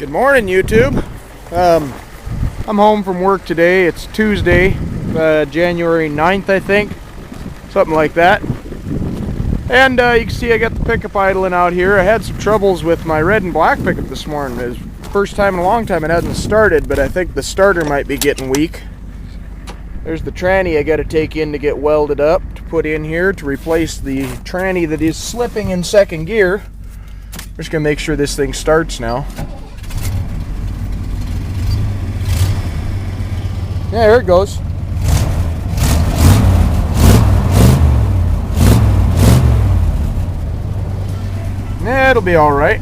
Good morning, YouTube. I'm home from work today. It's Tuesday, January 9th, I think. Something like that. And you can see I got the pickup idling out here. I had some troubles with my red and black pickup this morning. It was the first time in a long time it hasn't started, but I think the starter might be getting weak. There's the tranny I got to take in to get welded up to put in here to replace the tranny that is slipping in second gear. I'm just going to make sure this thing starts now. Yeah, here it goes. Yeah, it'll be all right.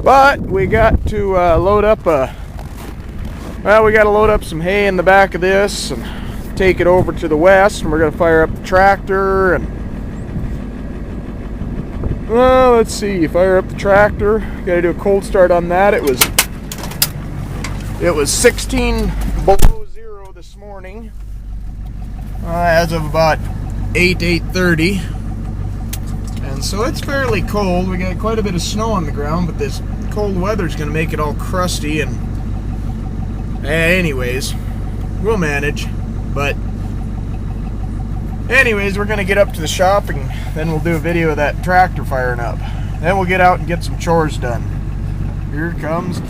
But we got to load up we got to load up some hay in the back of this and take it over to the west, and we're going to fire up the tractor and let's see, fire up the tractor. Got to do a cold start on that. It was 16 below zero this morning as of about 8:30, and so it's fairly cold. We got quite a bit of snow on the ground, but this cold weather is going to make it all crusty, and anyways, we'll manage. But anyways, we're going to get up to the shop, and then we'll do a video of that tractor firing up. Then we'll get out and get some chores done. Here it comes.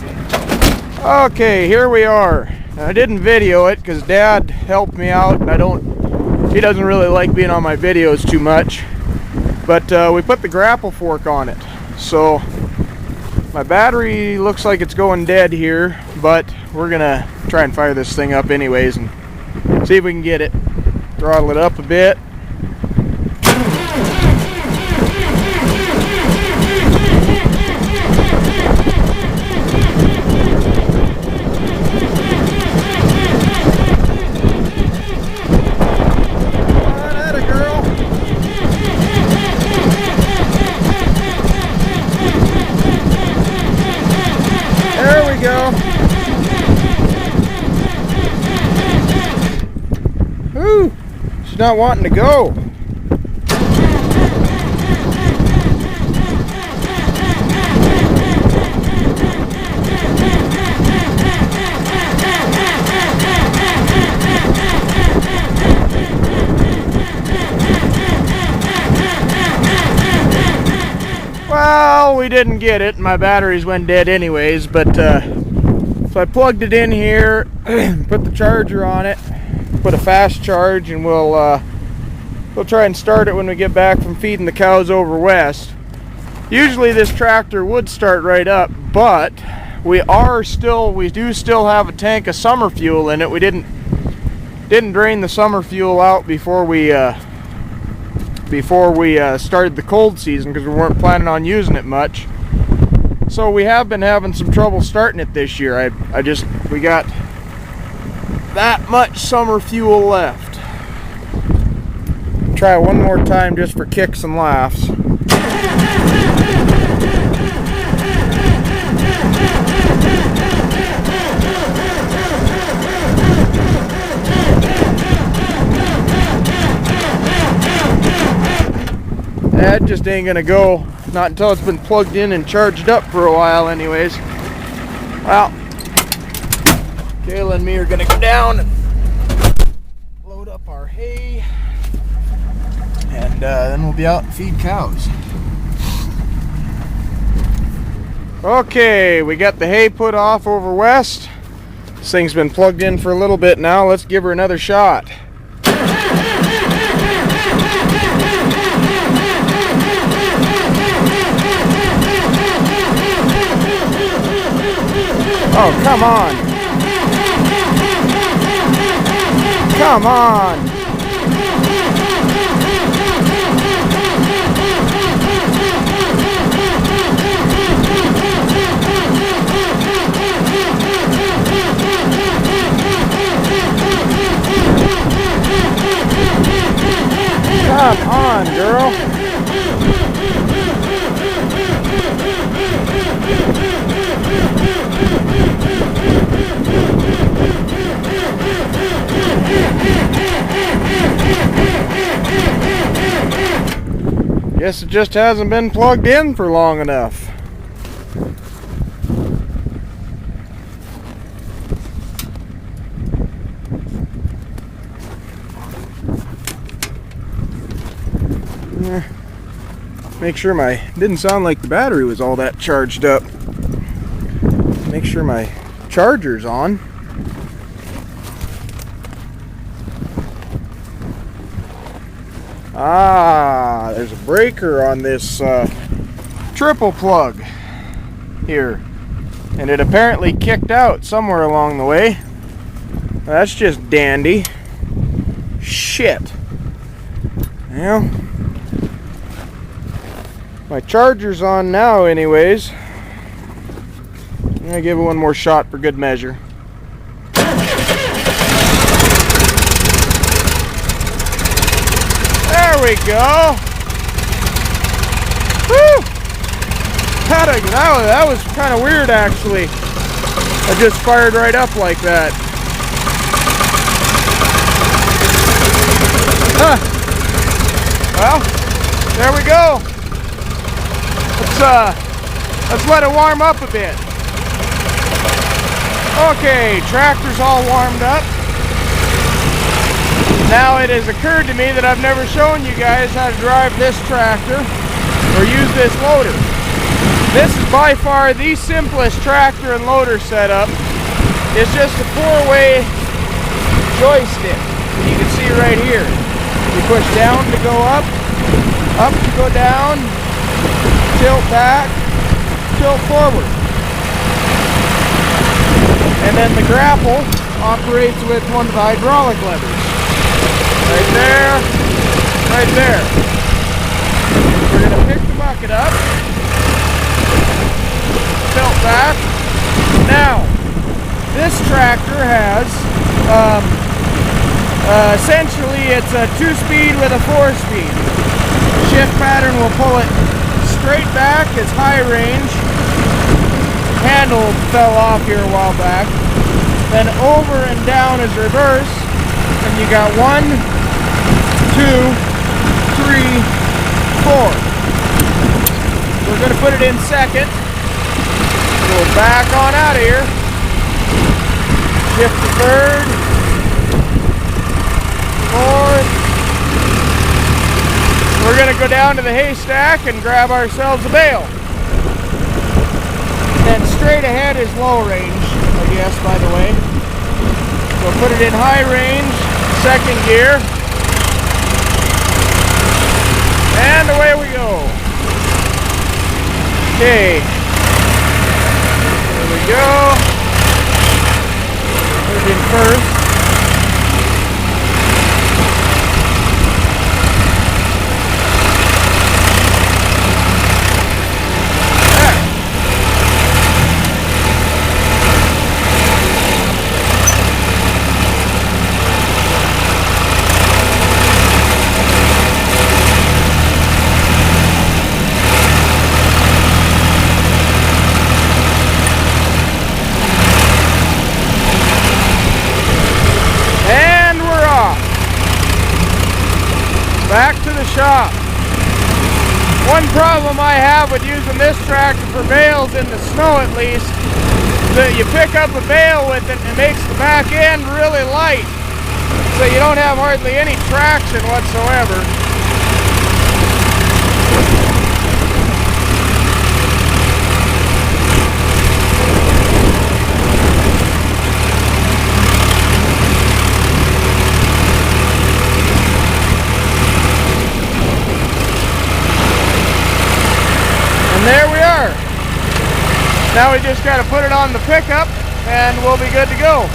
Okay, here we are. I didn't video it because Dad helped me out, and he doesn't really like being on my videos too much. But we put the grapple fork on it. So my battery looks like it's going dead here, but we're gonna try and fire this thing up anyways and see if we can get it. Throttle it up a bit. Go. Ooh, she's not wanting to go. Well, we didn't get it. My batteries went dead anyways, but so I plugged it in here, put the charger on it, put a fast charge, and we'll try and start it when we get back from feeding the cows over west. Usually this tractor would start right up, but we do still have a tank of summer fuel in it. We didn't drain the summer fuel out before we started the cold season, because we weren't planning on using it much. So we have been having some trouble starting it this year. We got that much summer fuel left. Try one more time just for kicks and laughs. That just ain't gonna go. Not until it's been plugged in and charged up for a while anyways. Well, Kayla and me are gonna go down and load up our hay, and then we'll be out and feed cows. Okay, we got the hay put off over west. This thing's been plugged in for a little bit now. Let's give her another shot. Oh, come on. Come on. Come on, girl. Guess it just hasn't been plugged in for long enough. Make sure didn't sound like the battery was all that charged up. Make sure my charger's on. Ah, there's a breaker on this triple plug here, and it apparently kicked out somewhere along the way. That's just dandy. Shit. Well, my charger's on now anyways. I'm gonna give it one more shot for good measure. There we go. Woo! That was kind of weird actually. I just fired right up like that. Huh. Well, there we go. Let's let it warm up a bit. Okay, tractor's all warmed up. Now it has occurred to me that I've never shown you guys how to drive this tractor or use this loader. This is by far the simplest tractor and loader setup. It's just a 4-way joystick. You can see right here. You push down to go up to go down, tilt back, tilt forward. And then the grapple operates with one of the hydraulic levers. Right there, right there. We're going to pick the bucket up, tilt back. Now, this tractor has, essentially it's a 2-speed with a 4-speed. Shift pattern will pull it straight back is high range. Handle fell off here a while back. Then over and down is reverse. And you got 1, 2, 3, 4. We're going to put it in second. Go back on out of here. Shift to third. Fourth. We're going to go down to the haystack and grab ourselves a bale. Then straight ahead is low range, I guess, by the way. So put it in high range, second gear. And away we go. Okay. There we go. Put it in first. Back to the shop. One problem I have with using this tractor for bales in the snow at least, is that you pick up a bale with it and it makes the back end really light. So you don't have hardly any traction whatsoever. And there we are. Now we just got to put it on the pickup and we'll be good to go.